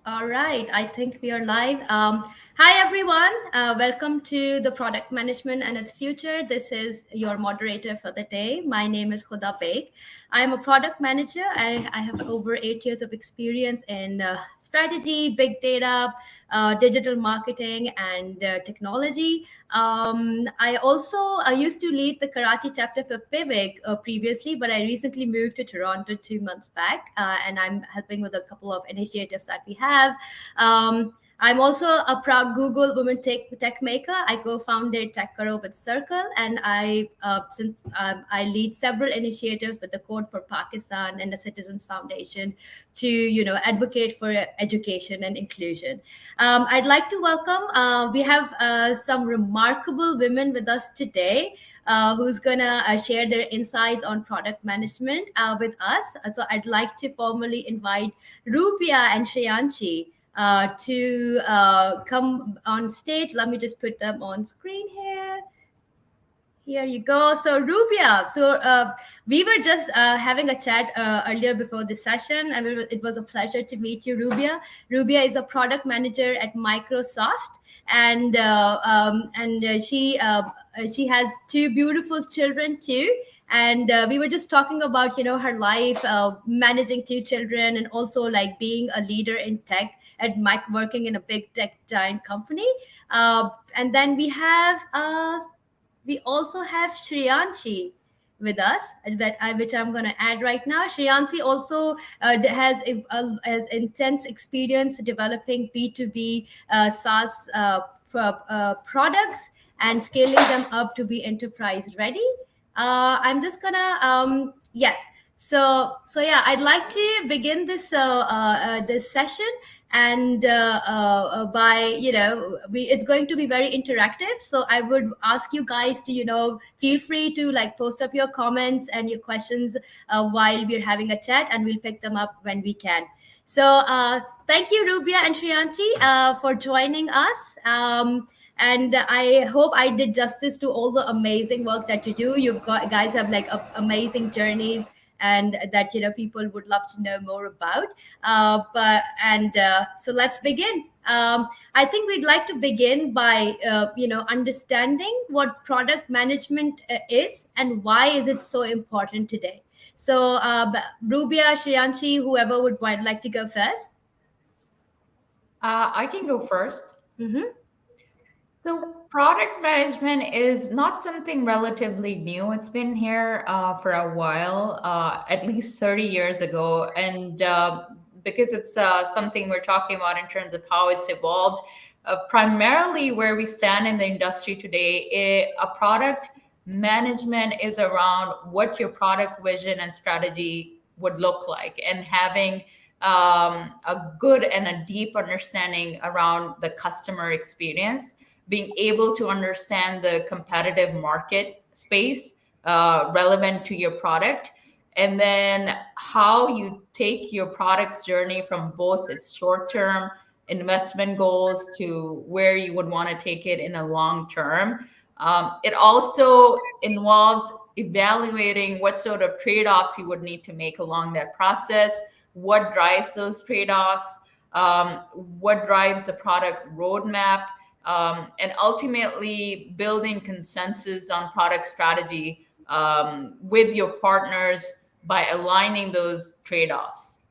All right, I think we are live. Hi, everyone. Welcome to the Product Management and its Future. This is your moderator for the day. My name is Huda Beg. I'm a product manager. I have over 8 years of experience in strategy, big data, digital marketing, and technology. I used to lead the Karachi chapter for Pivik previously, but I recently moved to Toronto 2 months back, and I'm helping with a couple of initiatives that we have. I'm also a proud Google Women Tech Maker. I co-founded TechCaro with Circle, and I lead several initiatives with the Code for Pakistan and the Citizens Foundation to advocate for education and inclusion. I'd like to welcome. We have some remarkable women with us today. Who's gonna share their insights on product management with us? So I'd like to formally invite Rupia and Shreyanshi to come on stage. Let me just put them on screen here. Here you go. So Rubia, we were just having a chat earlier before this session, and it was a pleasure to meet you, Rubia. Rubia is a product manager at Microsoft, and she has two beautiful children too. And we were just talking about her life, managing two children, and also like being a leader in tech at Mike, working in a big tech giant company. And then we also have Shreyanshi with us, which I'm going to add right now. Shreyanshi also has intense experience developing B2B SaaS products and scaling them up to be enterprise ready. I'm just gonna yes. So yeah, I'd like to begin this session, and by it's going to be very interactive. So I would ask you guys to feel free to like post up your comments and your questions while we're having a chat, and we'll pick them up when we can. So thank you, Rubia and Shreyanshi, for joining us. And I hope I did justice to all the amazing work that you do. Guys have like amazing journeys, and that people would love to know more about. So let's begin. I think we'd like to begin by understanding what product management is and why is it so important today. So Rubia, Shreyanshi, whoever would like to go first. I can go first. Mm-hmm. So, product management is not something relatively new. It's been here for a while, at least 30 years ago. And because it's something we're talking about in terms of how it's evolved, primarily where we stand in the industry today, a product management is around what your product vision and strategy would look like, and having a good and a deep understanding around the customer experience, being able to understand the competitive market space relevant to your product, and then how you take your product's journey from both its short-term investment goals to where you would want to take it in a long term. It also involves evaluating what sort of trade-offs you would need to make along that process, what drives those trade-offs, what drives the product roadmap, and ultimately building consensus on product strategy with your partners by aligning those trade-offs.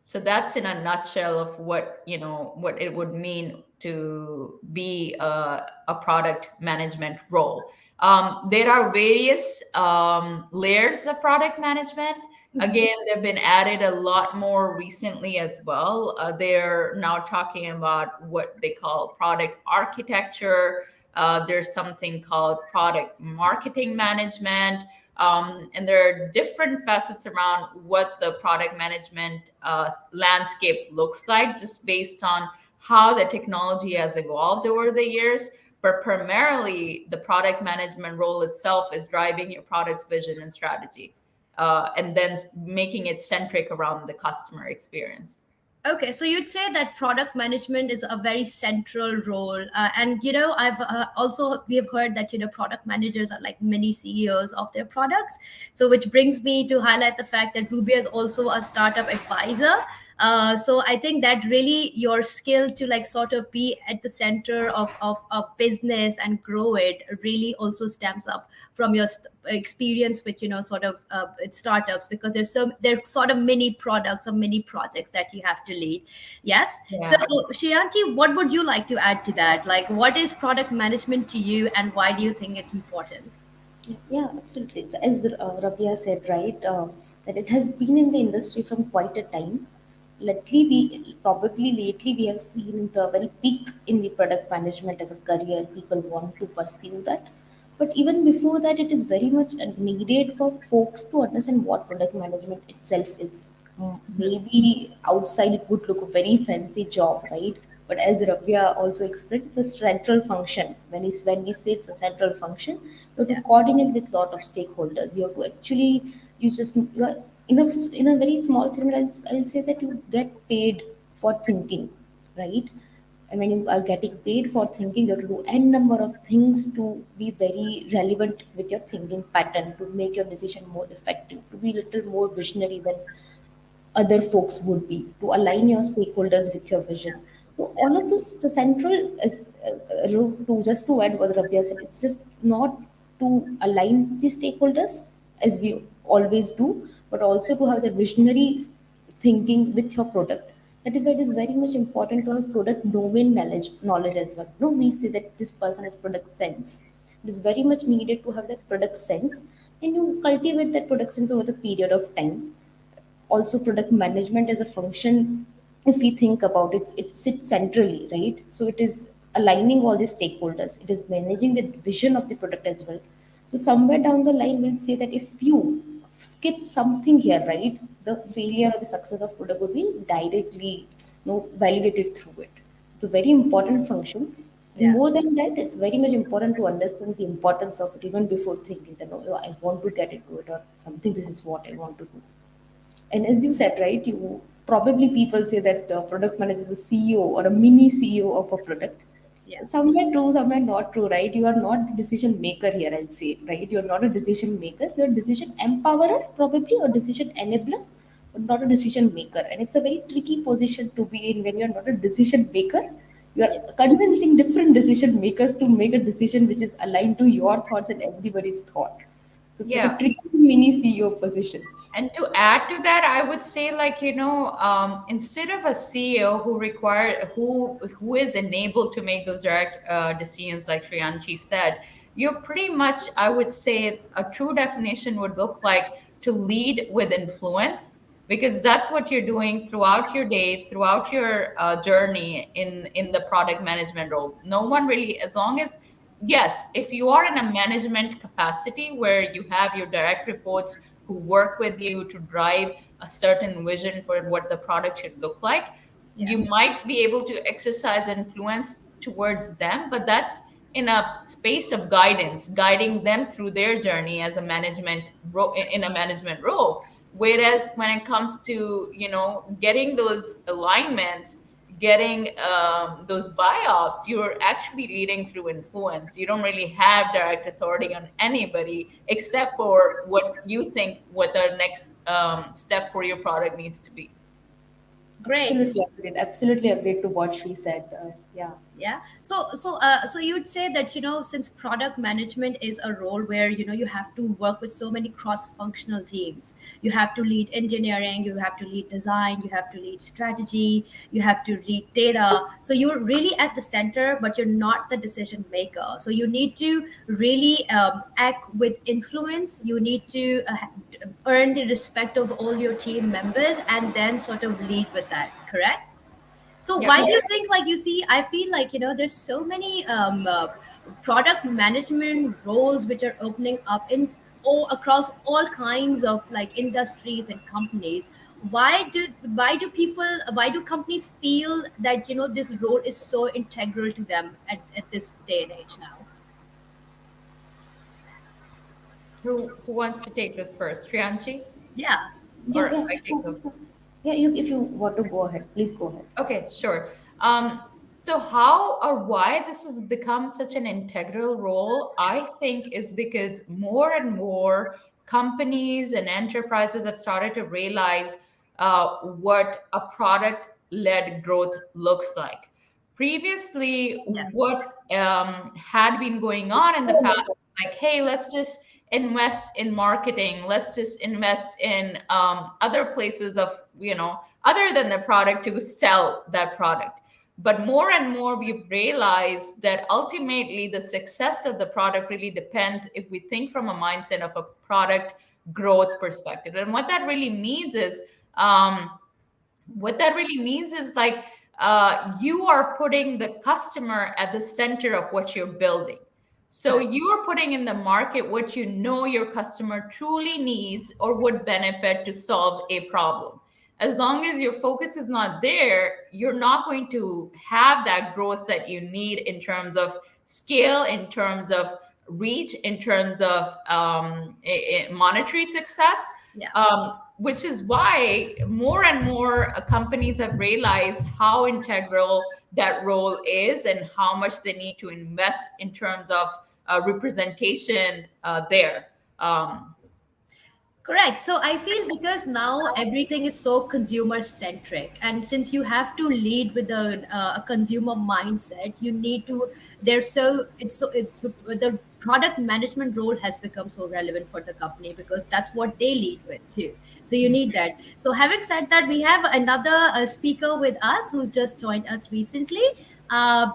So that's in a nutshell of what it would mean to be a product management role. There are various layers of product management. Again, they've been added a lot more recently as well. They're now talking about what they call product architecture. There's something called product marketing management. And there are different facets around what the product management landscape looks like, just based on how the technology has evolved over the years. But primarily, the product management role itself is driving your product's vision and strategy, and then making it centric around the customer experience. Okay, so you'd say that product management is a very central role, and I've also we have heard that product managers are like mini CEOs of their products. So, which brings me to highlight the fact that Rubia is also a startup advisor. So I think that really your skill to like sort of be at the center of a business and grow it really also stems up from your experience with sort of with startups, because there's sort of mini products or mini projects that you have to lead. Yes. So Yeah. Shriyanshi, what would you like to add to that? Like, what is product management to you, and why do you think it's important? Yeah, absolutely. It's, as Rabia said, right, that it has been in the industry from quite a time. Lately we have seen the very peak in the product management as a career. People want to pursue that, but even before that, it is very much needed for folks to understand what product management itself is. Maybe outside it would look a very fancy job, right? But as Rabia also explained, it's a central function. When we say it's a central function, you have to Yeah. coordinate with lot of stakeholders. You have to actually, you are in a very small segment. I'll say that you get paid for thinking, right? And when you are getting paid for thinking, you have to do n number of things to be very relevant with your thinking pattern, to make your decision more effective, to be little more visionary than other folks would be, to align your stakeholders with your vision. So all of this, the central is to just to add what Rabia said, it's just not to align the stakeholders as we always do, but also to have the visionary thinking with your product. That is why it is very much important to have product domain knowledge as well. No, we say that this person has product sense. It is very much needed to have that product sense, and you cultivate that product sense over the period of time. Also, product management as a function, if we think about it, it sits centrally, right? So it is aligning all the stakeholders, it is managing the vision of the product as well. So somewhere down the line we'll say that if you skip something here, right, the failure or the success of product would be directly validated through it. So it's a very important function. And Yeah. more than that, it's very much important to understand the importance of it even before thinking that, oh, I want to get into it, or something, this is what I want to do. And as you said, right, you probably, people say that product manager is the CEO or a mini CEO of a product. Yeah. Somewhere true, somewhere not true, right? You are not the decision maker here, I'll say, right? You're not a decision maker. You're a decision empowerer, probably, or decision enabler, but not a decision maker. And it's a very tricky position to be in when you're not a decision maker. You are Yeah. convincing different decision makers to make a decision which is aligned to your thoughts and everybody's thought. So it's like a Yeah. tricky mini CEO position. And to add to that, I would say, like, instead of a CEO who is enabled to make those direct decisions, like Shriyanshi said, you're pretty much, I would say, a true definition would look like to lead with influence, because that's what you're doing throughout your day, throughout your journey in the product management role. No one really, as long as, yes, if you are in a management capacity where you have your direct reports who work with you to drive a certain vision for what the product should look like, Yeah. you might be able to exercise influence towards them, but that's in a space of guidance, guiding them through their journey as a in a management role. Whereas when it comes to getting those alignments, getting those buy-offs, you're actually leading through influence. You don't really have direct authority on anybody except for what you think what the next step for your product needs to be. Great. Absolutely agreed. Absolutely agreed to what she said. Yeah. Yeah. So you'd say that since product management is a role where you have to work with so many cross functional teams. You have to lead engineering, you have to lead design, you have to lead strategy, you have to lead data. So you're really at the center, but you're not the decision maker. So you need to really act with influence. You need to earn the respect of all your team members, and then sort of lead with that, correct? So Yeah. why do you think, like, you see, I feel like there's so many product management roles which are opening up in all across all kinds of like industries and companies. Why do companies feel that this role is so integral to them at this day and age now? Who wants to take this first? Trianchi? Yeah. Yeah, Or yeah. I take the Yeah, you, if you want to go ahead, please go ahead. Okay, sure. Um, so how or why this has become such an integral role, I think, is because more and more companies and enterprises have started to realize what a product led growth looks like. Previously, Yeah. what had been going on in the past, like, hey, let's just invest in marketing, let's just invest in other places of, other than the product to sell that product. But more and more, we've realized that ultimately the success of the product really depends if we think from a mindset of a product growth perspective. And um, what that really means is like you are putting the customer at the center of what you're building. So Correct. you are putting in the market what you know your customer truly needs or would benefit to solve a problem. As long as your focus is not there, you're not going to have that growth that you need in terms of scale, in terms of reach, in terms of monetary success. Yeah. Which is why more and more companies have realized how integral that role is and how much they need to invest in terms of representation there. Um, Correct. So I feel because now everything is so consumer centric, and since you have to lead with a consumer mindset, you need to. There's so it's so it, the product management role has become so relevant for the company because that's what they lead with too. So you need that. So having said that, we have another speaker with us who's just joined us recently.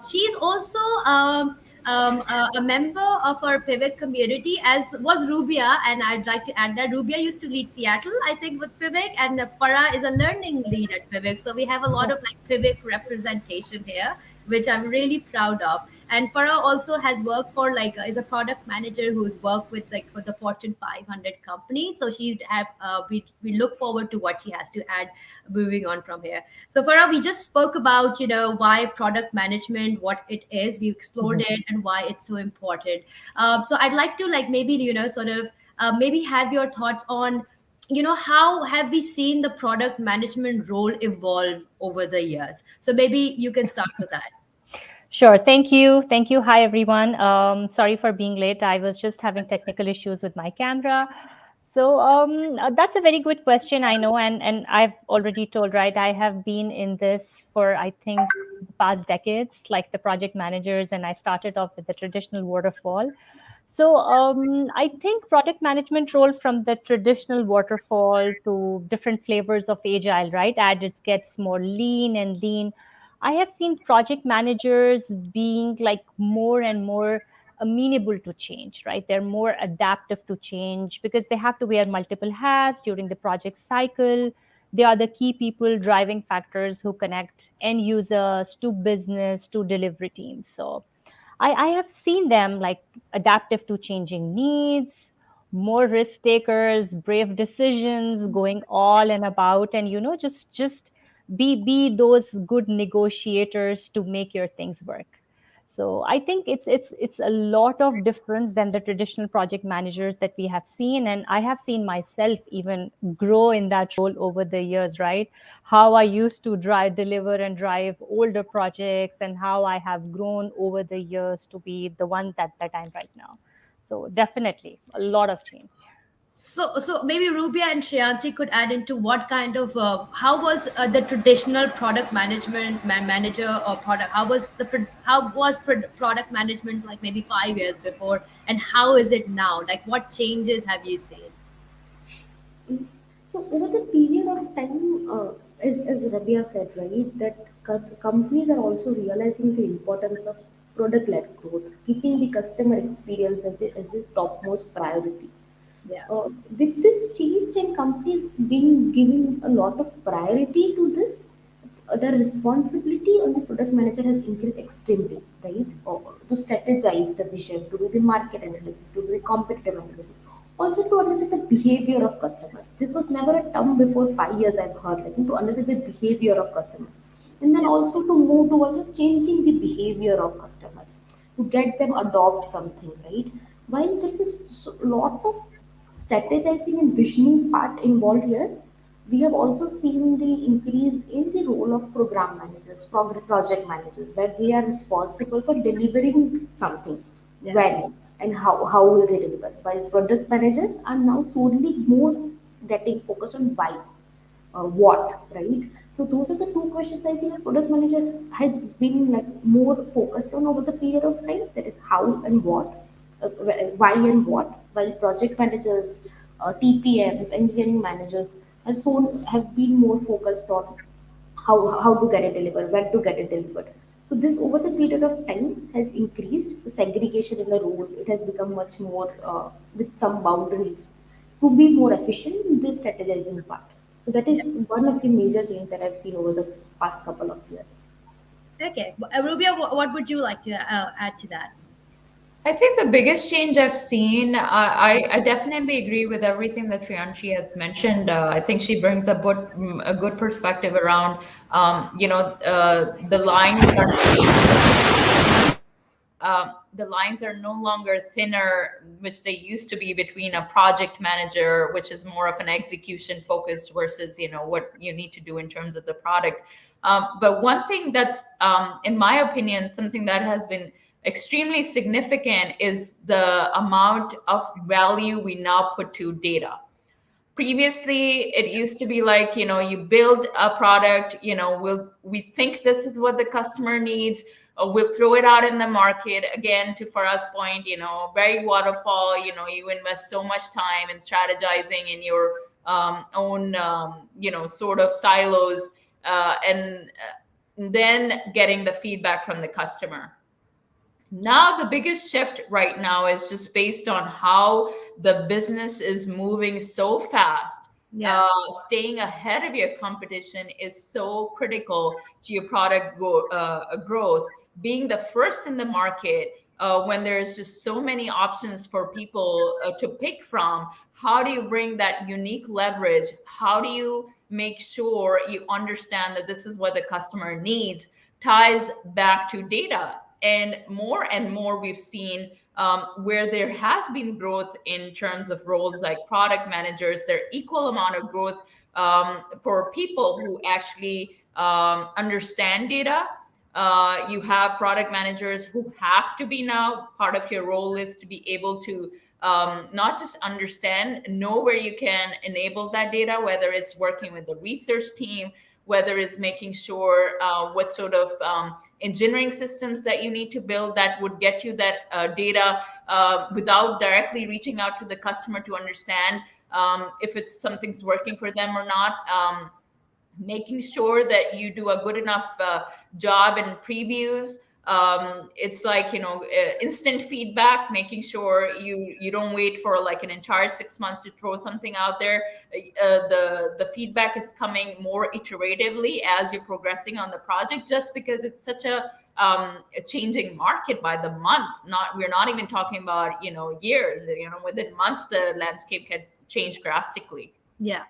She's also a member of our Pivot community, as was Rubia, and I'd like to add that Rubia used to lead Seattle, I think, with Pivot, and Farah is a learning lead at Pivot. So we have a lot of like Pivot representation here, which I'm really proud of. And Farah also has worked for like is a product manager who's worked with like for the Fortune 500 companies. So she have we look forward to what she has to add moving on from here. So Farah, we just spoke about why product management, what it is. We explored Mhm. it and why it's so important. So I'd like to like maybe sort of maybe have your thoughts on how have we seen the product management role evolve over the years. So maybe you can start with that. Sure. Thank you. Thank you. Hi, everyone. Sorry for being late. I was just having technical issues with my camera. So that's a very good question. I know, and I've already told, right? I have been in this for I think the past decades, like the project managers, and I started off with the traditional waterfall. So I think product management role from the traditional waterfall to different flavors of agile, right? As it gets more lean and lean, I have seen project managers being like more and more amenable to change, right? They're more adaptive to change because they have to wear multiple hats during the project cycle. They are the key people driving factors who connect end users to business to delivery teams. So I have seen them like adaptive to changing needs, more risk takers, brave decisions, going all and about, and just be those good negotiators to make your things work. So I think it's a lot of difference than the traditional project managers that we have seen, and I have seen myself even grow in that role over the years, right? How I used to deliver and drive older projects, and how I have grown over the years to be the one that I'm right now. So definitely a lot of change. So maybe Rubia and Shreyanshi could add into what kind of how was the traditional product management manager or product how was product management like maybe 5 years before, and how is it now? Like what changes have you seen? So over the period of time, as Rabia said, right, that companies are also realizing the importance of product-led growth, keeping the customer experience as the topmost priority. Yeah. With this change and companies being giving a lot of priority to this, the responsibility on the product manager has increased extremely, right? To strategize the vision, to do the market analysis, to do the competitive analysis, also to understand the behavior of customers. This was never a term before 5 years I've heard, like to understand the behavior of customers. And then Yeah. also to move towards changing the behavior of customers, to get them adopt something, right? While there is a lot of strategizing and visioning part involved here, we have also seen the increase in the role of program managers, project managers, where they are responsible for delivering something Yeah. when and how will they deliver. While product managers are now solely more getting focused on why. what, right? So those are the two questions I feel product manager has been like more focused on over the period of time. That is how and what, why and what. While project managers, TPMs, engineering managers have been more focused on how to get it delivered, when to get it delivered. So this over the period of time has increased the segregation in the role. It has become much more with some boundaries to be more efficient in the strategizing part. So that is one of the major change that I've seen over the past couple of years. Okay, Rubia, what would you like to add to that? I think the biggest change I've seen, I definitely agree with everything that Priyanshi has mentioned. I think she brings a good perspective around, the lines are the lines are no longer thinner, which they used to be between a project manager, which is more of an execution focused versus what you need to do in terms of the product. But one thing that's, in my opinion, something that has been extremely significant is the amount of value we now put to data. Previously it used to be like, you build a product, we think this is what the customer needs, we'll throw it out in the market again, to for us point, very waterfall, you invest so much time in strategizing in your own sort of silos, and then getting the feedback from the customer. Now the biggest shift right now is just based on how the business is moving so fast. Yeah. Staying ahead of your competition is so critical to your product growth. Being the first in the market, when there's just so many options for people to pick from, how do you bring that unique leverage? How do you make sure you understand that this is what the customer needs? Ties back to data. And more we've seen, where there has been growth in terms of roles like product managers, there equal amount of growth for people who actually understand data. You have product managers who have to be, now part of your role is to be able to not just understand, know where you can enable that data, whether it's working with the research team, whether it's making sure what sort of engineering systems that you need to build that would get you that data without directly reaching out to the customer to understand if it's something's working for them or not. Making sure that you do a good enough job in previews. It's like, instant feedback, making sure you don't wait for like an entire 6 months to throw something out there. The feedback is coming more iteratively as you're progressing on the project, just because it's such a changing market by the month. We're not even talking about years. Within months the landscape can change drastically. Yeah.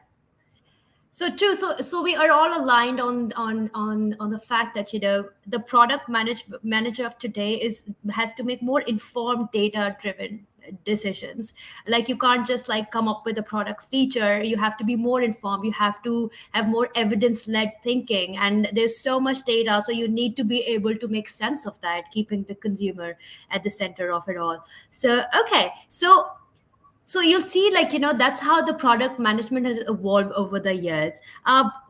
So true. So we are all aligned on the fact that the product manager of today has to make more informed, data driven decisions. Like you can't just like come up with a product feature. You have to be more informed. You have to have more evidence led thinking. And there's so much data, so you need to be able to make sense of that, keeping the consumer at the center of it all. So okay, so you'll see, like, that's how the product management has evolved over the years.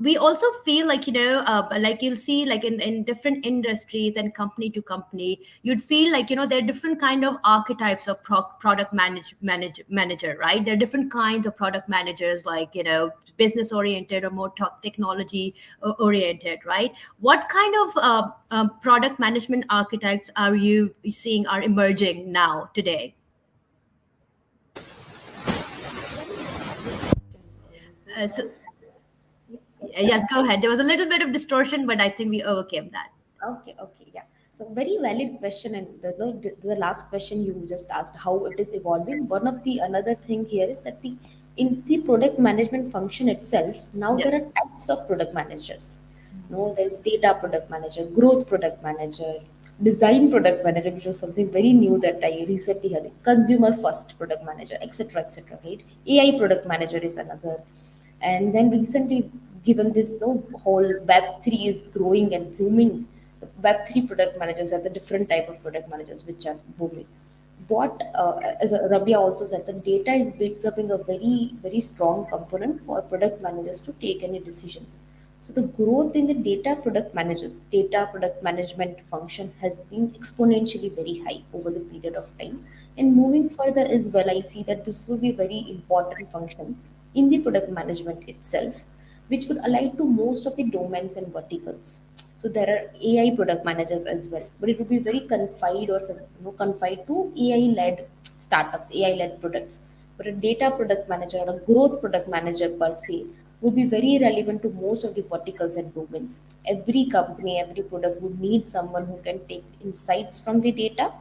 We also feel like, like you'll see, like in different industries and company to company, you'd feel like, there are different kind of archetypes of product manager, right? There are different kinds of product managers, like, business oriented or more technology oriented, right? What kind of product management archetypes are you seeing are emerging now today? So yes, go ahead. There was a little bit of distortion, but I think we overcame that. Okay, yeah. So very valid question, and the last question you just asked, how it is evolving. One of the another thing here is that the in the product management function itself, now Yeah. there are types of product managers. No, there's data product manager, growth product manager, design product manager, which was something very new that I recently heard. Consumer first product manager, etc., etc. Right? AI product manager is another, and then recently, given this the whole Web3 is growing and booming, the Web3 product managers are the different type of product managers which are booming. what as Rabia also said, the data is becoming a very strong component for product managers to take any decisions. So the growth in the data product management function has been exponentially very high over the period of time. And moving further as well, I see that this will be a very important function in the product management itself, which would align to most of the domains and verticals. So there are AI product managers as well, but it would be very confined to AI-led startups, AI-led products. But a data product manager or a growth product manager per se would be very relevant to most of the verticals and domains. Every company, every product would need someone who can take insights from the data,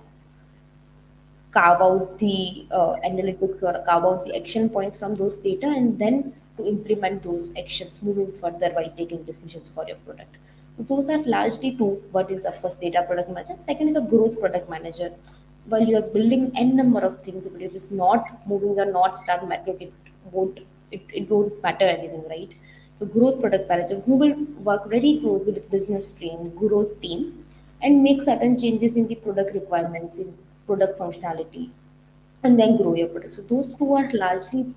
carve out the analytics or carve out the action points from those data, and then to implement those actions moving further while taking decisions for your product. So those are largely two. What is of course data product manager. Second is a growth product manager. While you are building n number of things, but if it's not moving a north star metric, won't it won't matter anything, right? So growth product manager who will work very close with the business team, growth team, and make certain changes in the product requirements, in product functionality, and then grow your product. So those two are largely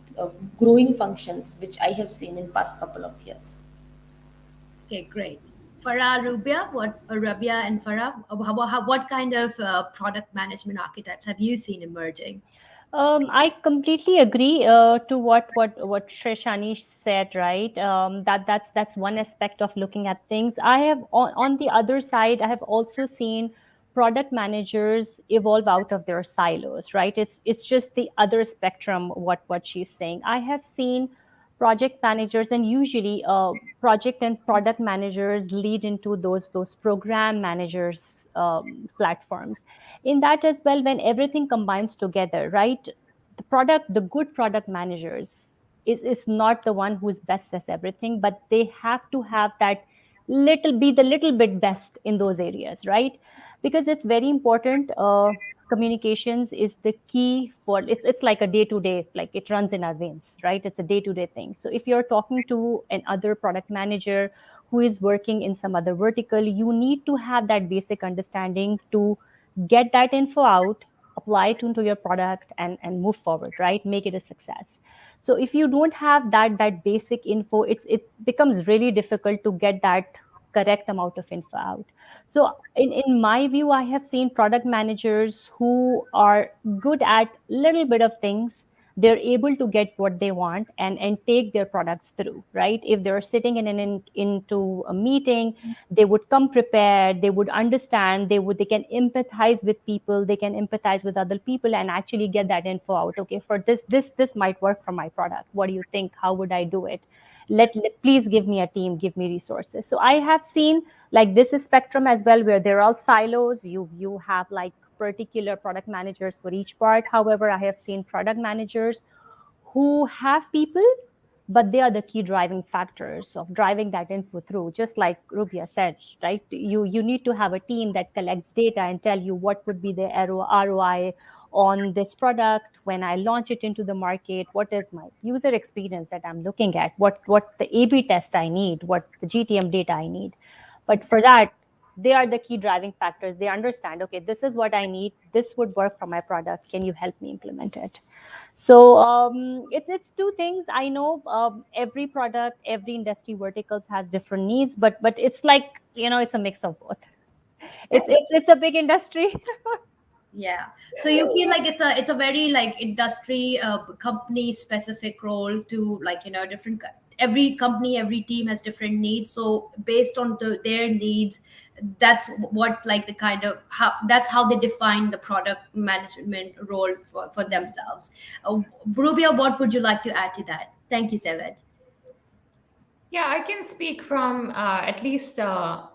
growing functions which I have seen in past couple of years. Okay, great. Farah, Rabia and Farah, what kind of product management archetypes have you seen emerging? I completely agree to what Shanish said. Right, that's one aspect of looking at things. I have on the other side, I have also seen product managers evolve out of their silos. Right, it's just the other spectrum. What she's saying. I have seen project managers, and usually project and product managers lead into those program managers platforms. In that as well, when everything combines together, right, the good product managers is not the one who's best at everything, but they have to have that be the little bit best in those areas, right? Because it's very important. Communications is the key for it's like a day to day, like it runs in our veins, right? It's a day to day thing. So if you're talking to an other product manager who is working in some other vertical, you need to have that basic understanding to get that info out, apply it into your product, and move forward, right? Make it a success. So if you don't have that basic info, it becomes really difficult to get that correct amount of info out. So in my view, I have seen product managers who are good at little bit of things. They're able to get what they want and take their products through, right? If they're sitting into a meeting, they would come prepared, they would understand, they can empathize with people, they can empathize with other people and actually get that info out. Okay, for this might work for my product. What do you think? How would I do it? Please give me a team, give me resources. So I have seen like this is spectrum as well, where they're all silos. You have like particular product managers for each part. However, I have seen product managers who have people, but they are the key driving factors of driving that info through. Just like Rubia said, right? You need to have a team that collects data and tell you what would be the ROI on this product when I launch it into the market. What is my user experience that I'm looking at? What the A/B test I need? What the GTM data I need? But for that, they are the key driving factors. They understand, okay, this is what I need. This would work for my product. Can you help me implement it? So it's two things. I know every product, every industry verticals has different needs, but it's like it's a mix of both. It's a big industry. Yeah. So you feel like it's a very like industry company specific role to like different every company, every team has different needs. So based on their needs, that's what like the kind of how that's how they define the product management role for themselves. Rubia, what would you like to add to that? Thank you, Sevad. Yeah, I can speak from at least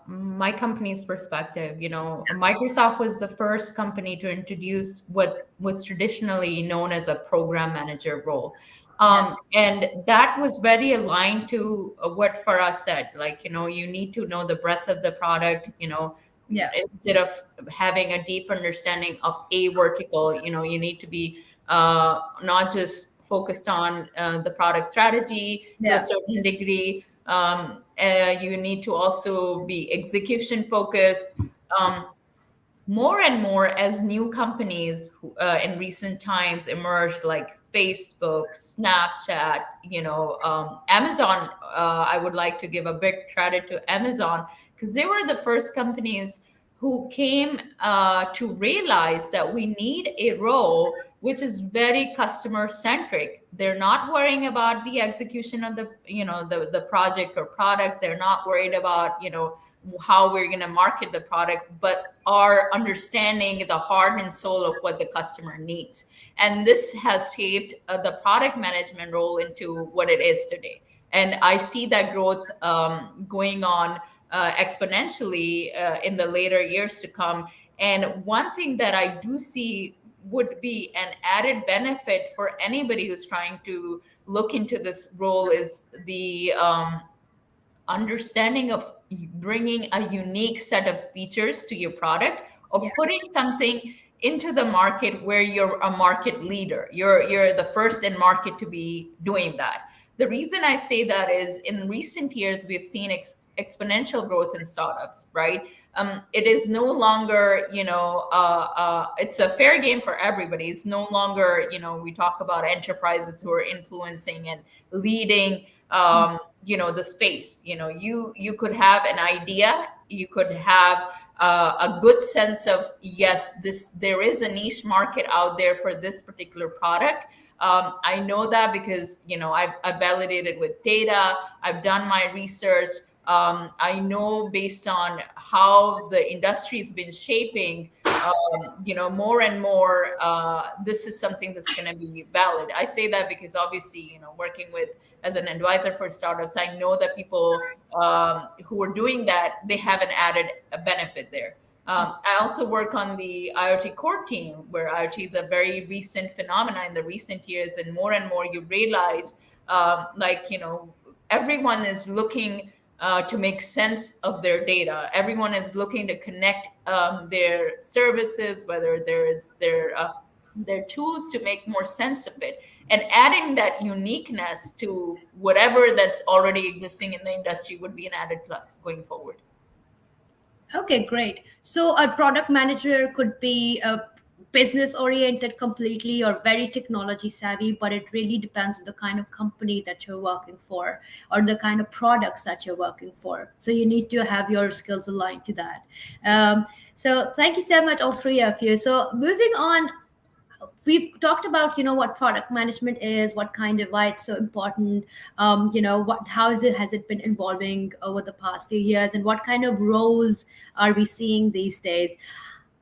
my company's perspective. You know, Microsoft was the first company to introduce what was traditionally known as a program manager role. Yes. And that was very aligned to what Farah said. Like, you know, you need to know the breadth of the product, you know, Yeah. instead of having a deep understanding of a vertical, you know, you need to be not just focused on the product strategy to a Yeah. certain degree. You need to also be execution focused. Um, more and more as new companies in recent times emerged, like Facebook, Snapchat, Amazon. I would like to give a big credit to Amazon because they were the first companies who came to realize that we need a role which is very customer centric. They're not worrying about the execution of the project or product. They're not worried about how we're going to market the product, but are understanding the heart and soul of what the customer needs. And this has shaped the product management role into what it is today. And I see that growth going on exponentially in the later years to come. And one thing that I do see would be an added benefit for anybody who's trying to look into this role is the understanding of bringing a unique set of features to your product, or Yeah. putting something into the market where you're a market leader. You're the first in market to be doing that. The reason I say that is in recent years we've seen exponential growth in startups, right? It is no longer, it's a fair game for everybody. It's no longer, we talk about enterprises who are influencing and leading the space. You could have an idea, you could have a good sense of, yes, there is a niche market out there for this particular product. I know that because I've validated with data, I've done my research. I know based on how the industry has been shaping, more and more, this is something that's going to be valid. I say that because obviously, working with as an advisor for startups, I know that people who are doing that, they have an added benefit there. I also work on the IoT core team, where IoT is a very recent phenomena in the recent years, and more you realize, everyone is looking to make sense of their data. Everyone is looking to connect their services, whether there is their tools, to make more sense of it, and adding that uniqueness to whatever that's already existing in the industry would be an added plus going forward. Okay, great. So a product manager could be a business oriented completely or very technology savvy, but it really depends on the kind of company that you're working for or the kind of products that you're working for. So you need to have your skills aligned to that. So thank you so much, all three of you. So moving on, we've talked about what product management is, what kind of why it's so important, what how has it been evolving over the past few years, and what kind of roles are we seeing these days.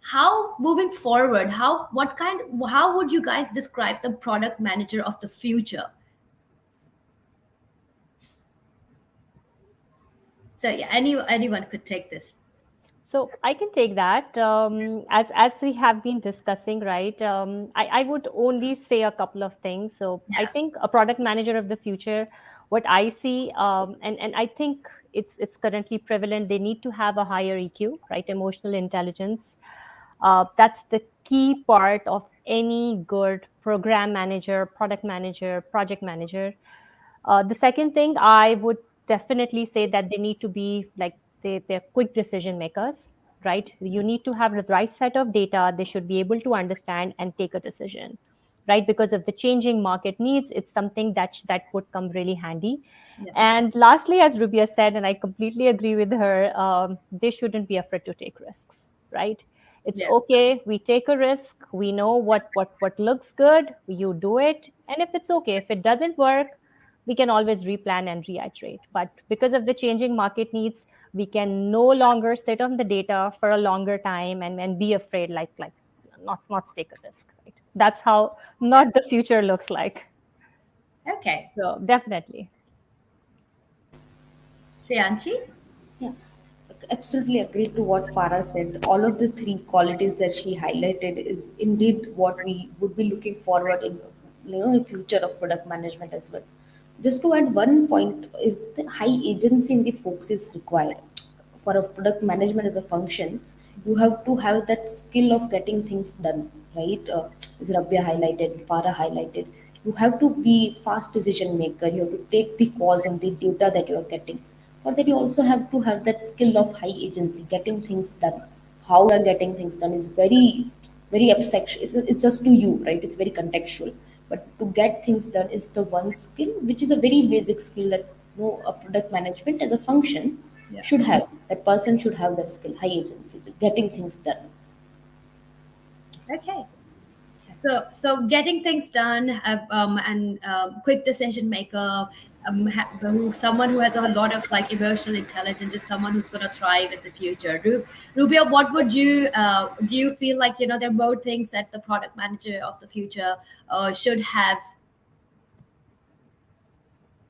How moving forward, how would you guys describe the product manager of the future? So yeah, anyone could take this. So I can take that. As we have been discussing, right? I would only say a couple of things. So I Yeah. think a product manager of the future, what I see, and I think it's currently prevalent. They need to have a higher EQ, right? Emotional intelligence. That's the key part of any good program manager, product manager, project manager. The second thing, I would definitely say that they need to be like they're quick decision makers, right? You need to have the right set of data. They should be able to understand and take a decision, right? Because of the changing market needs, it's something that would come really handy. Yeah. And lastly, as Rubia said, and I completely agree with her, they shouldn't be afraid to take risks, right? It's Yeah. okay. We take a risk. We know what looks good. You do it, and if it's okay, if it doesn't work, we can always replan and reiterate. But because of the changing market needs, we can no longer sit on the data for a longer time and be afraid, like not take a risk. Right? That's how not the future looks like. Okay. So definitely. Priyanshi? Yeah, absolutely agree to what Farah said. All of the three qualities that she highlighted is indeed what we would be looking forward in, in future of product management as well. Just to add one point is the high agency in the folks is required for a product management as a function. You have to have that skill of getting things done, right? As Rabia highlighted, Farah highlighted. You have to be fast decision maker. You have to take the calls on the data that you are getting. For that, you also have to have that skill of high agency, getting things done. how you are getting things done is very abstract. It's just to you, right? It's very contextual. But to get things done is the one skill, which is a very basic skill that a product management as a function Yeah. should have. That person should have that skill, high agency, getting things done. Okay. So getting things done, and quick decision maker, someone who has a lot of like emotional intelligence is someone who's going to thrive in the future. Rubia, what would you do? You feel like there are more things that the product manager of the future should have?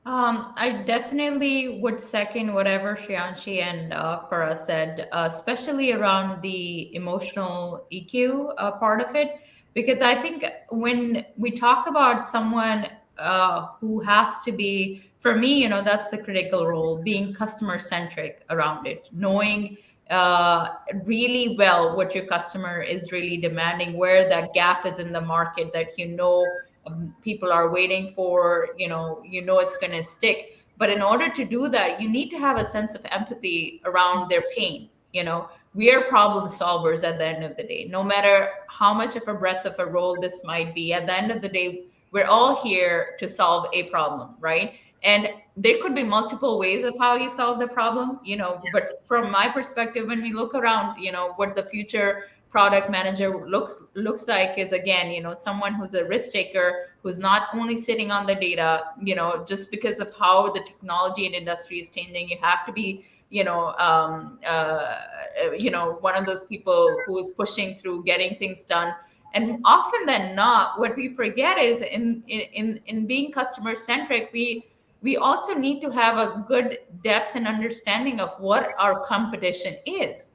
I definitely would second whatever Shriyanshi and Farah said, especially around the emotional EQ part of it, because I think when we talk about someone who has to be, for me, that's the critical role, being customer centric around it, knowing uh, really well what your customer is really demanding, where that gap is in the market that people are waiting for, it's going to stick. But in order to do that, you need to have a sense of empathy around their pain. We are problem solvers at the end of the day, no matter how much of a breadth of a role this might be. At the end of the day, we're all here to solve a problem, right? And there could be multiple ways of how you solve the problem, but from my perspective, when we look around, what the future product manager looks like is, again, someone who's a risk taker, who's not only sitting on the data, just because of how the technology and industry is changing. You have to be one of those people who is pushing through getting things done. And often than not, what we forget is, in being customer centric, we also need to have a good depth and understanding of what our competition is.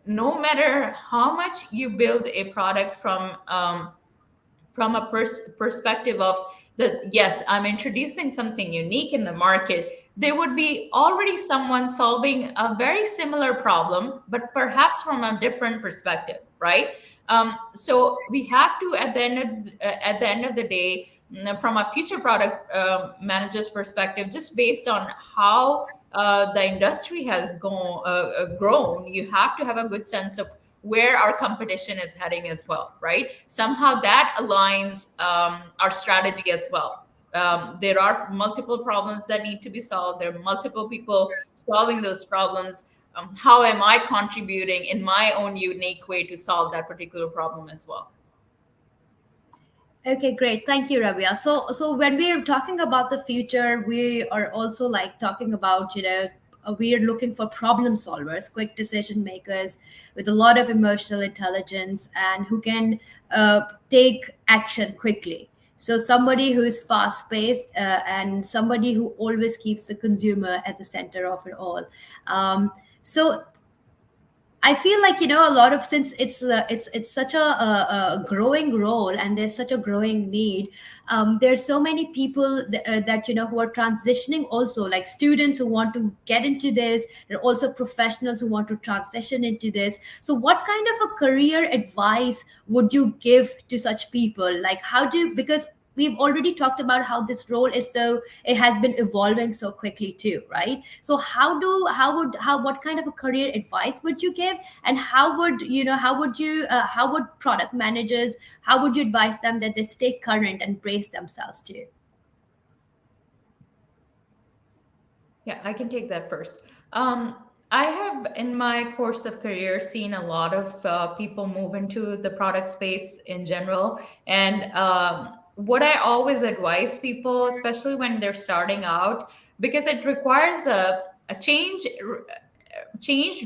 No matter how much you build a product from a perspective of that, yes, I'm introducing something unique in the market, there would be already someone solving a very similar problem, but perhaps from a different perspective, right? So we have to, at the end of the day, from a future product manager's perspective, just based on how the industry has grown, you have to have a good sense of where our competition is heading as well, right? Somehow that aligns our strategy as well. There are multiple problems that need to be solved. There are multiple people solving those problems. How am I contributing in my own unique way to solve that particular problem as well? Okay, great. Thank you, Rabia. So when we're talking about the future, we are also like talking about, we are looking for problem solvers, quick decision makers with a lot of emotional intelligence and who can take action quickly. So somebody who is fast paced and somebody who always keeps the consumer at the center of it all. So I feel like a lot of, since it's such a growing role and there's such a growing need. There's so many people that who are transitioning also, like students who want to get into this. There are also professionals who want to transition into this. So, what kind of a career advice would you give to such people? Like, how do you, because we've already talked about how this role is, so it has been evolving so quickly too, right? So how what kind of a career advice would you give, and how would product managers, how would you advise them that they stay current and brace themselves too? Yeah, I can take that first. I have, in my course of career, seen a lot of people move into the product space in general. And what I always advise people, especially when they're starting out, because it requires a changed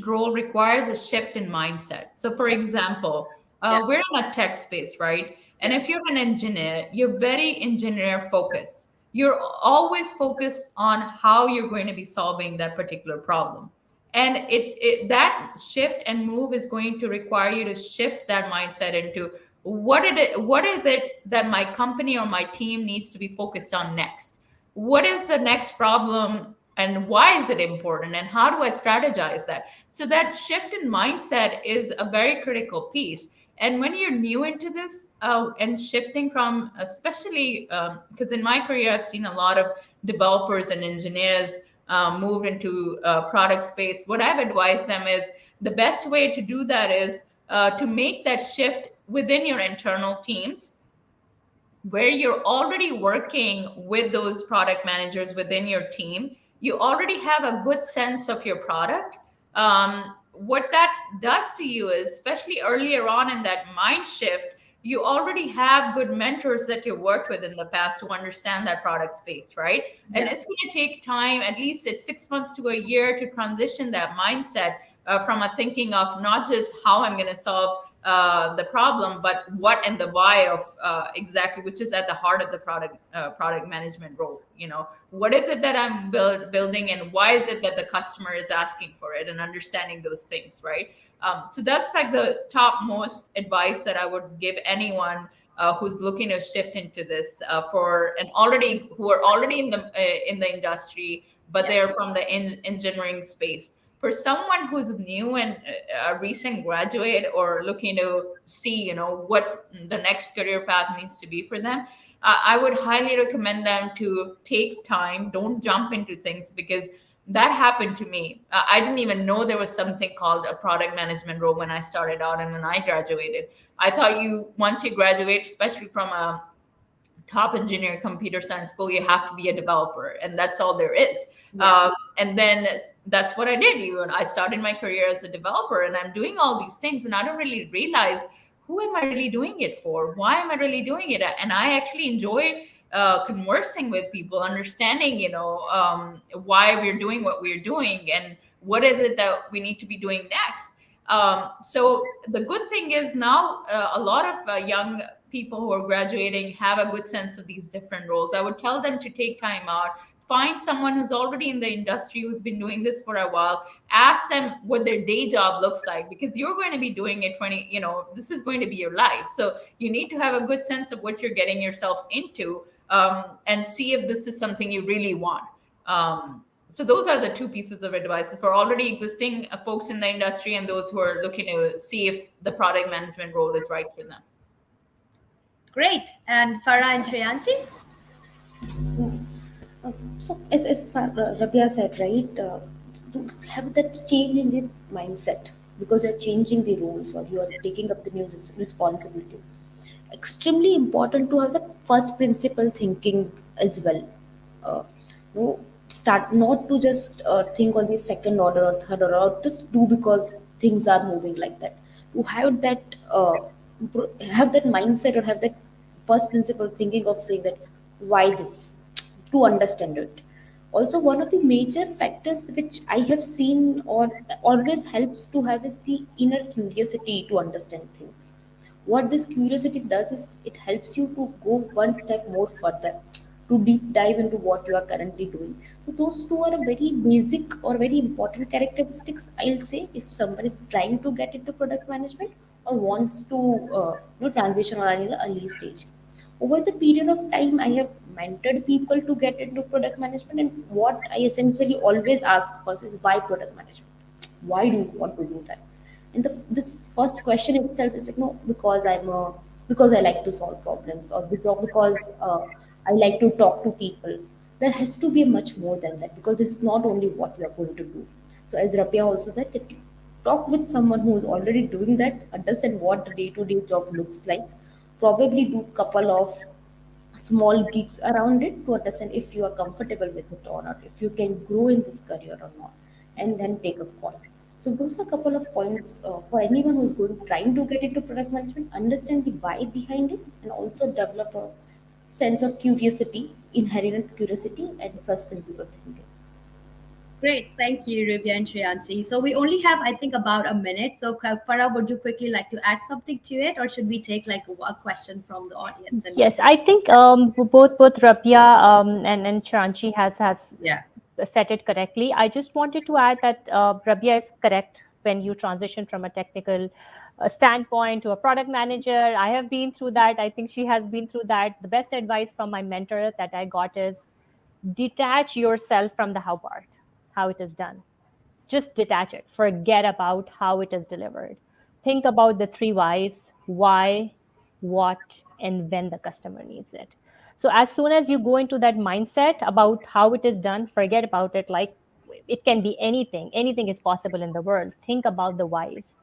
role requires a shift in mindset. So, for example, Yeah. we're in a tech space, right? And Yeah. if you're an engineer, you're very engineer focused. You're always focused on how you're going to be solving that particular problem. And that shift and move is going to require you to shift that mindset into what is it that my company or my team needs to be focused on next? What is the next problem, and why is it important, and how do I strategize that? So that shift in mindset is a very critical piece. And when you're new into this, and shifting from, especially because in my career I've seen a lot of developers and engineers moved into product space, what I've advised them is the best way to do that is to make that shift within your internal teams, where you're already working with those product managers within your team. You already have a good sense of your product. What that does to you is, especially earlier on in that mind shift, you already have good mentors that you worked with in the past who understand that product space, right? And Yeah. it's going to take time, at least it's 6 months to a year, to transition that mindset from a thinking of not just how I'm going to solve the problem, but what and the why of exactly, which is at the heart of the product management role. What is it that I'm building, and why is it that the customer is asking for it, and understanding those things, right? So that's like the top most advice that I would give anyone who's looking to shift into this for and already who are already in the industry, but Yeah. they're from the engineering space. For someone who's new and a recent graduate, or looking to see what the next career path needs to be for them, I would highly recommend them to take time. Don't jump into things, because that happened to me. I didn't even know there was something called a product management role when I started out and when I graduated. I thought once you graduate, especially from a top engineer computer science school, you have to be a developer, and that's all there is. Yeah. And then that's what I did. And I started my career as a developer, and I'm doing all these things, and I don't really realize, who am I really doing it for? Why am I really doing it? And I actually enjoy conversing with people, understanding why we're doing what we're doing, and what is it that we need to be doing next. So the good thing is now, a lot of young people who are graduating have a good sense of these different roles. I would tell them to take time out, find someone who's already in the industry, who's been doing this for a while, ask them what their day job looks like, because you're going to be doing it this is going to be your life. So you need to have a good sense of what you're getting yourself into, and see if this is something you really want. So those are the two pieces of advice for already existing folks in the industry, and those who are looking to see if the product management role is right for them. Great. And Farah and Shreyanshi? Yes. So, as Rabia said, right, to have that change in the mindset, because you're changing the rules or you're taking up the new responsibilities. Extremely important to have the first principle thinking as well. Uh, Start not to just think on the second order or third order, or just do because things are moving like that. To have that mindset, or have that first principle thinking of saying that why this, to understand it. Also, one of the major factors which I have seen or always helps to have is the inner curiosity to understand things. What this curiosity does is it helps you to go one step more further, to deep dive into what you are currently doing. So those two are a very basic or very important characteristics, I'll say, if someone is trying to get into product management or wants to transition or in the early stage. Over the period of time, I have mentored people to get into product management, and what I essentially always ask first is, why product management? Why do you want to do that? And this first question itself is like, no, because I like to solve problems, or because I like to talk to people. There has to be much more than that, because this is not only what you are going to do. So as Rapia also said, that you talk with someone who is already doing that, understand what the day-to-day job looks like, probably do couple of small gigs around it to understand if you are comfortable with it or not, if you can grow in this career or not, and then take a call. So those are a couple of points for anyone who's going trying to get into product management. Understand the why behind it, and also develop a sense of curiosity, inherent curiosity, and first principle thinking. Great. Thank you, Rubia and Shreyanshi. So we only have, I think, about a minute. So Farah, would you quickly like to add something to it, or should we take like a question from the audience? And Yes, I think both Rabia and Chanchi has yeah. said it correctly. I just wanted to add that Rabia is correct when you transition from a technical standpoint to a product manager. I have been through that. I think she has been through that. The best advice from my mentor that I got is detach yourself from the how part, how it is done. Just detach it. Forget about how it is delivered. Think about the three whys: why, what, and when the customer needs it. So as soon as you go into that mindset about how it is done, forget about it. Like, it can be anything. Anything is possible in the world. Think about the whys.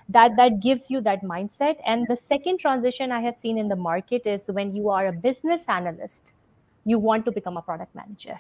That gives you that mindset. And the second transition I have seen in the market is when you are a business analyst, you want to become a product manager.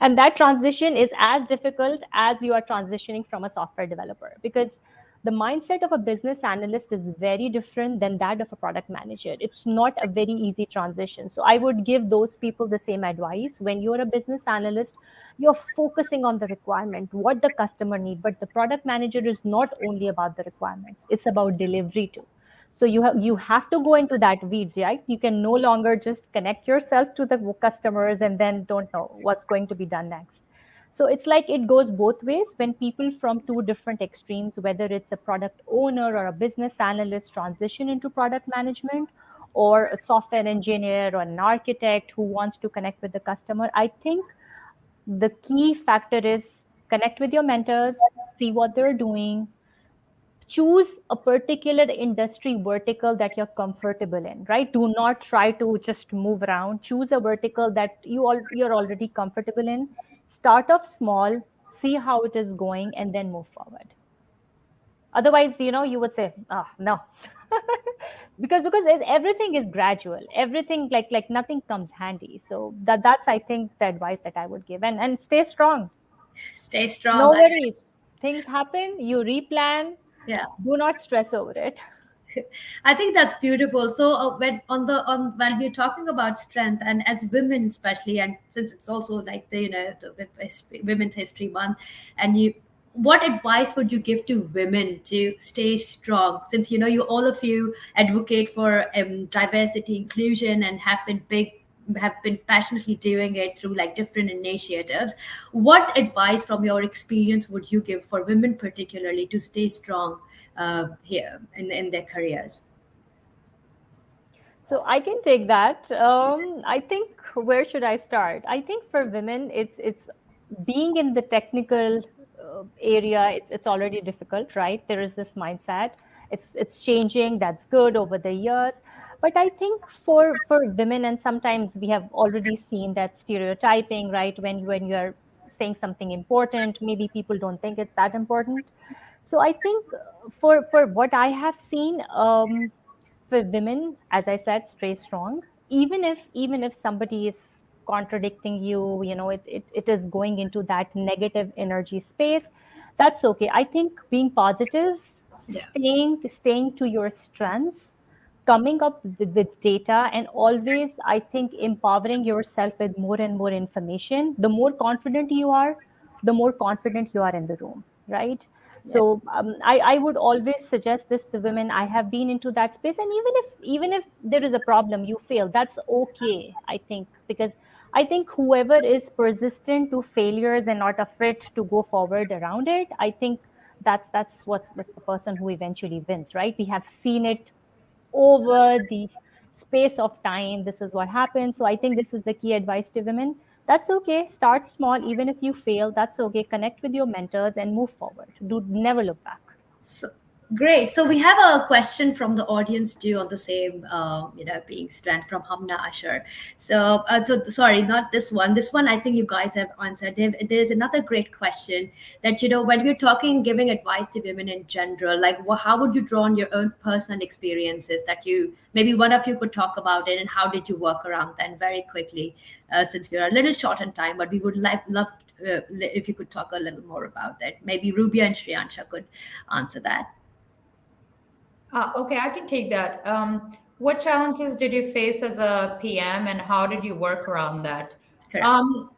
And that transition is as difficult as you are transitioning from a software developer, because the mindset of a business analyst is very different than that of a product manager. It's not a very easy transition. So I would give those people the same advice. When you're a business analyst, you're focusing on the requirement, what the customer need, but the product manager is not only about the requirements, it's about delivery too. So you have to go into that weeds, right? You can no longer just connect yourself to the customers and then don't know what's going to be done next. So it's like it goes both ways. When people from two different extremes, whether it's a product owner or a business analyst, transition into product management, or a software engineer or an architect who wants to connect with the customer, I think the key factor is connect with your mentors, see what they're doing, choose a particular industry vertical that you're comfortable in, right? Do not try to just move around. Choose a vertical that you're already comfortable in. Start off small, see how it is going, and then move forward. Otherwise, you would say, oh no. Because everything is gradual. Everything, like nothing comes handy. So that's, I think, the advice that I would give. And stay strong. Stay No strong. worries. Things happen, you replan. Yeah. Do not stress over it. I think that's beautiful. So when we're talking about strength, and as women especially, and since it's also like the Women's History Month, and what advice would you give to women to stay strong? Since you all of you advocate for diversity, inclusion, and have been passionately doing it through like different initiatives. What advice from your experience would you give for women particularly to stay strong here in their careers? So I can take that. I think, where should I start? I think for women, it's being in the technical area. It's already difficult, right? There is this mindset. It's changing. That's good over the years. But I think for women, and sometimes we have already seen that stereotyping, right? When you're saying something important, maybe people don't think it's that important. So I think for what I have seen, for women, as I said, stay strong. Even if somebody is contradicting you, it is going into that negative energy space. That's okay. I think being positive, Yeah. staying to your strengths, coming up with data, and always, I think, empowering yourself with more and more information. The more confident you are, the more confident you are in the room, right? Yeah. So I would always suggest this to women. I have been into that space, and even if there is a problem, you fail, that's okay, I think, because I think whoever is persistent to failures and not afraid to go forward around it, I think that's the person who eventually wins, right? We have seen it over the space of time. This is what happens. So I think this is the key advice to women. That's okay. Start small. Even if you fail, that's okay. Connect with your mentors and move forward. Do never look back. So, great. So we have a question from the audience too on the same, being strength from Hamna Asher. So sorry, not this one. This one I think you guys have answered. There's another great question that when we're talking giving advice to women in general, like how would you draw on your own personal experiences that maybe one of you could talk about it, and how did you work around that very quickly? Since we're a little short on time, but we would love if you could talk a little more about that. Maybe Rubia and Shriyansha could answer that. Okay, I can take that. What challenges did you face as a PM, and how did you work around that? Correct.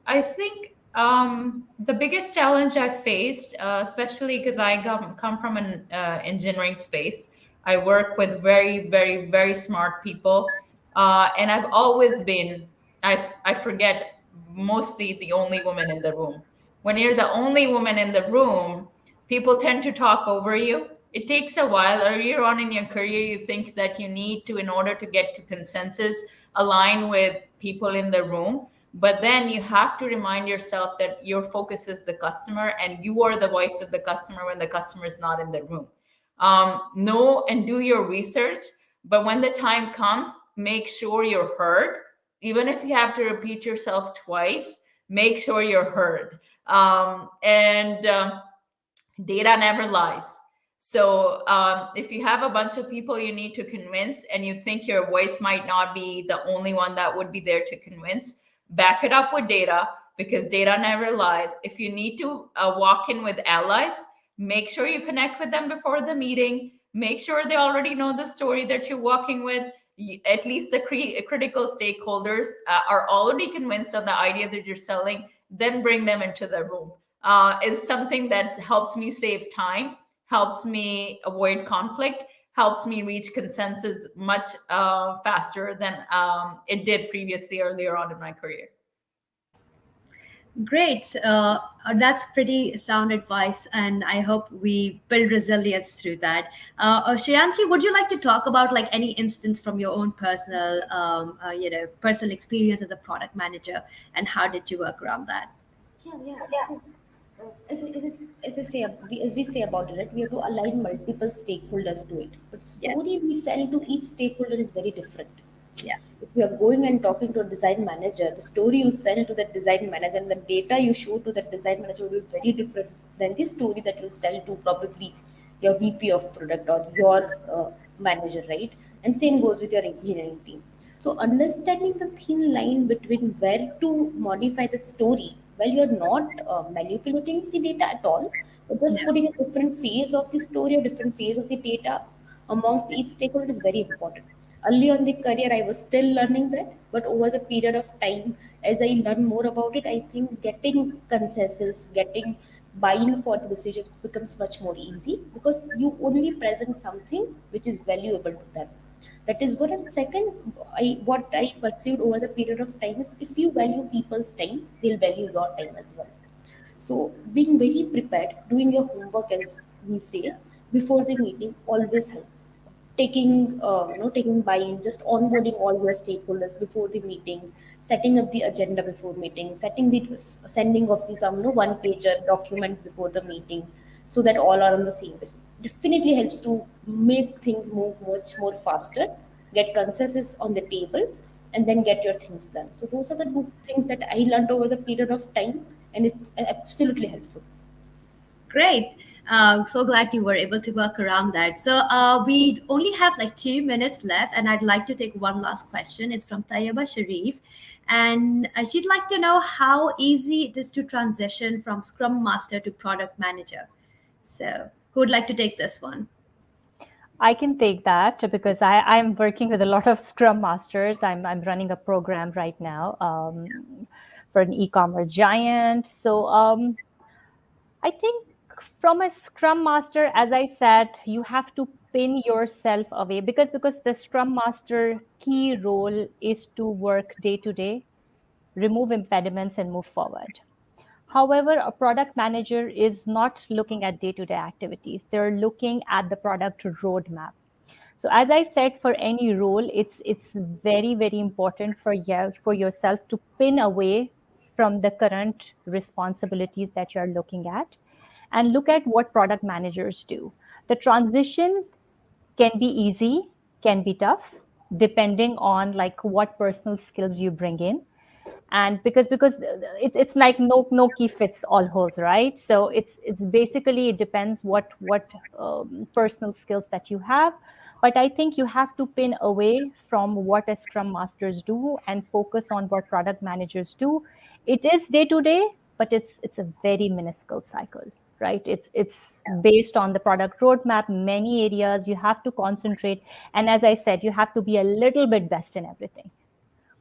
I think the biggest challenge I faced, especially because I come from an engineering space, I work with very, very, very smart people, and I've always been, I forget, mostly the only woman in the room. When you're the only woman in the room, people tend to talk over you. It takes a while. Earlier on in your career, you think that you need to, in order to get to consensus, align with people in the room. But then you have to remind yourself that your focus is the customer, and you are the voice of the customer when the customer is not in the room. Know and do your research, but when the time comes, make sure you're heard even if you have to repeat yourself twice, make sure you're heard. And Data never lies. So if you have a bunch of people you need to convince and you think your voice might not be the only one that would be there to convince, back it up with data, because data never lies. If you need to walk in with allies, make sure you connect with them before the meeting. Make sure they already know the story that you're walking with. At least the critical stakeholders are already convinced on the idea that you're selling. Then bring them into the room. Is something that helps me save time, helps me avoid conflict, helps me reach consensus much faster than it did previously earlier on in my career. Great. That's pretty sound advice, and I hope we build resilience through that. Shreyanshi, would you like to talk about like any instance from your own personal, personal experience as a product manager, and how did you work around that? Yeah. So, as we say about it, right, we have to align multiple stakeholders to it. But Yes. story we sell to each stakeholder is very different. Yeah. If you are going and talking to a design manager, the story you sell to that design manager and the data you show to that design manager will be very different than the story that you'll sell to probably your VP of product or your manager, right? And same goes with your engineering team. So understanding the thin line between where to modify the story while you're not manipulating the data at all, but just Yeah. putting a different phase of the story or different phase of the data amongst each stakeholder is very important. Early on the career, I was still learning that, but over the period of time, as I learn more about it, I think getting consensus, getting buy-in for the decisions becomes much more easy because you only present something which is valuable to them. That is one. And second, what I perceived over the period of time is if you value people's time, they'll value your time as well. So being very prepared, doing your homework as we say before the meeting always helps. Taking buy-in, just onboarding all your stakeholders before the meeting, setting up the agenda before meeting, setting the sending of the some one pager document before the meeting, so that all are on the same page. Definitely helps to make things move much more faster, get consensus on the table, and then get your things done. So those are the good things that I learned over the period of time, and it's absolutely helpful. Great. So glad you were able to work around that. So we only have like 2 minutes left, and I'd like to take one last question. It's from Tayyaba Sharif, and she'd like to know how easy it is to transition from Scrum Master to Product Manager. So, who would like to take this one? I can take that because I'm working with a lot of Scrum Masters. I'm running a program right now for an e-commerce giant. So I think from a Scrum Master, as I said, you have to pin yourself away because the Scrum Master key role is to work day to day, remove impediments, and move forward. However, a product manager is not looking at day to day activities, they're looking at the product roadmap. So as I said, for any role, it's very, very important for you for yourself to pin away from the current responsibilities that you're looking at and look at what product managers do. The transition can be easy, can be tough, depending on like what personal skills you bring in. And because it's like no key fits all holes, right? So it's basically, it depends what personal skills that you have. But I think you have to pin away from what a scrum masters do and focus on what product managers do. It is day to day, but it's a very minuscule cycle, right? It's based on the product roadmap, many areas you have to concentrate. And as I said, you have to be a little bit best in everything,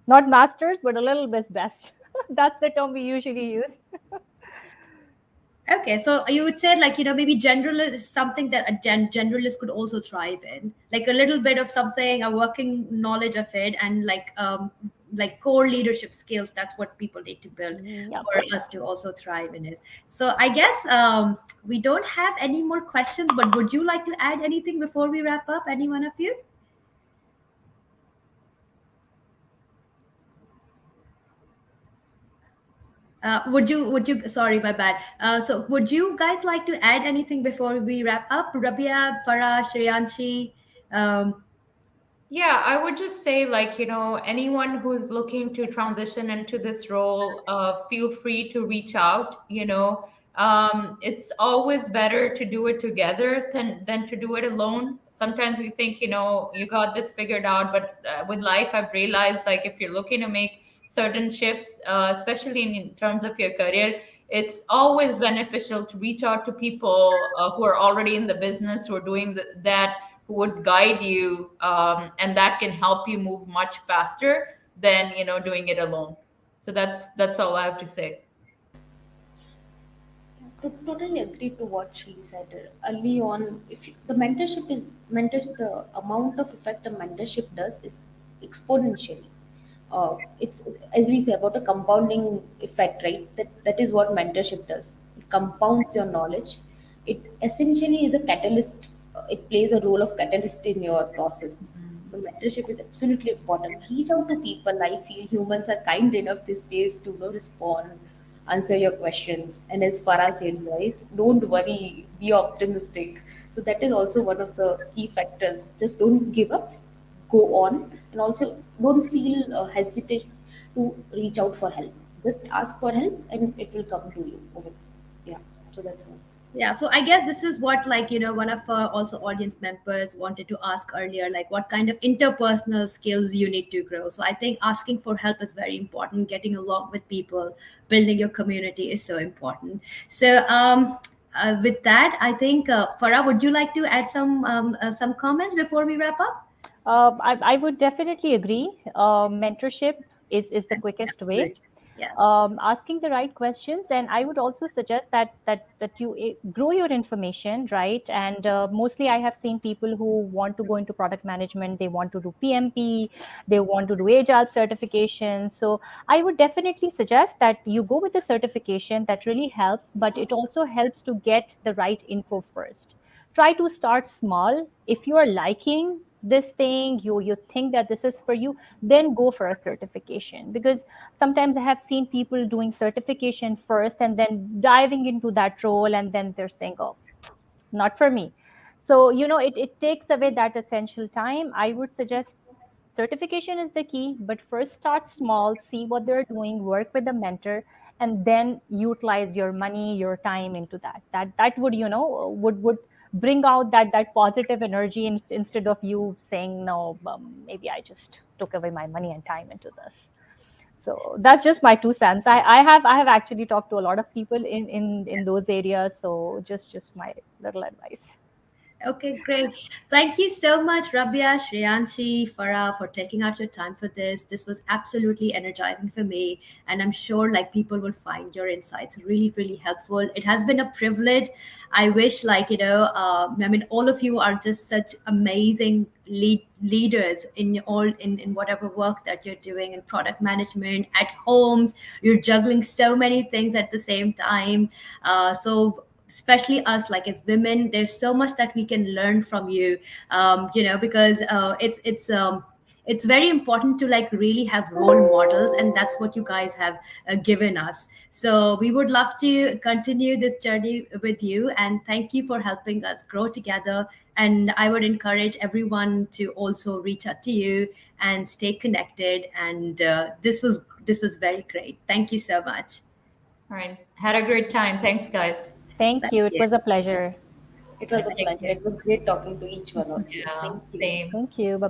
not masters, but a little bit best. That's the term we usually use. Okay, so you would say like maybe generalist is something that a generalist could also thrive in, like a little bit of something, a working knowledge of it, and like core leadership skills. That's what people need to build Yep. for us to also thrive in it. So I guess we don't have any more questions, but would you like to add anything before we wrap up? Any one of you? Would you, sorry, my bad. So would you guys like to add anything before we wrap up? Rabia, Farah, Shreyanshi, um, Yeah, I would just say, like, anyone who's looking to transition into this role, feel free to reach out. It's always better to do it together than to do it alone. Sometimes we think, you got this figured out, but with life, I've realized, like, if you're looking to make certain shifts, especially in terms of your career, it's always beneficial to reach out to people who are already in the business, who are doing that, who would guide you, and that can help you move much faster than doing it alone. So that's all I have to say. Totally agree to what she said early on. If you, the mentorship is mentor, the amount of effect a mentorship does is exponentially. It's, as we say, about a compounding effect, right? That is what mentorship does. It compounds your knowledge. It essentially is a catalyst. It plays a role of catalyst in your process. The mentorship is absolutely important. Reach out to people. I feel humans are kind enough these days to respond, answer your questions. And as Farah says, right, don't worry, be optimistic. So that is also one of the key factors. Just don't give up, go on, and also don't feel hesitate to reach out for help. Just ask for help, and it will come to you. Okay. Yeah. So that's one. Yeah, so I guess this is what, like, one of our also audience members wanted to ask earlier, like what kind of interpersonal skills you need to grow. So I think asking for help is very important. Getting along with people, building your community is so important. So with that, I think Farah, would you like to add some comments before we wrap up? I would definitely agree. Mentorship is the quickest way. Absolutely. Yes. Asking the right questions, and I would also suggest that you grow your information, right? And mostly, I have seen people who want to go into product management. They want to do PMP, they want to do agile certification. So I would definitely suggest that you go with the certification. That really helps, but it also helps to get the right info first. Try to start small. If you are liking this thing, you think that this is for you, then go for a certification, because sometimes I have seen people doing certification first and then diving into that role, and then they're saying, oh, not for me. So it takes away that essential time. I would suggest certification is the key, but first start small, see what they're doing, work with a mentor, and then utilize your money, your time into that would would bring out that positive energy, instead of you saying no, maybe I just took away my money and time into this. So that's just my 2 cents. I have actually talked to a lot of people in those areas, so just my little advice. Okay, great. Thank you so much, Rabia, Shreyanshi, Farah, for taking out your time for this. This was absolutely energizing for me. And I'm sure like people will find your insights really, really helpful. It has been a privilege. I wish like, I mean, all of you are just such amazing leaders in in whatever work that you're doing in product management at homes. You're juggling so many things at the same time. So especially us like as women, there's so much that we can learn from you, because it's very important to like really have role models, and that's what you guys have given us. So we would love to continue this journey with you, and thank you for helping us grow together. And I would encourage everyone to also reach out to you and stay connected. And this was very great. Thank you so much. All right, had a great time. Thanks, guys. Thank Thank you. It you. was a pleasure. It was a Thank pleasure. you. It was great talking to each one of you. Yeah, Thank you. same. Thank you. Bye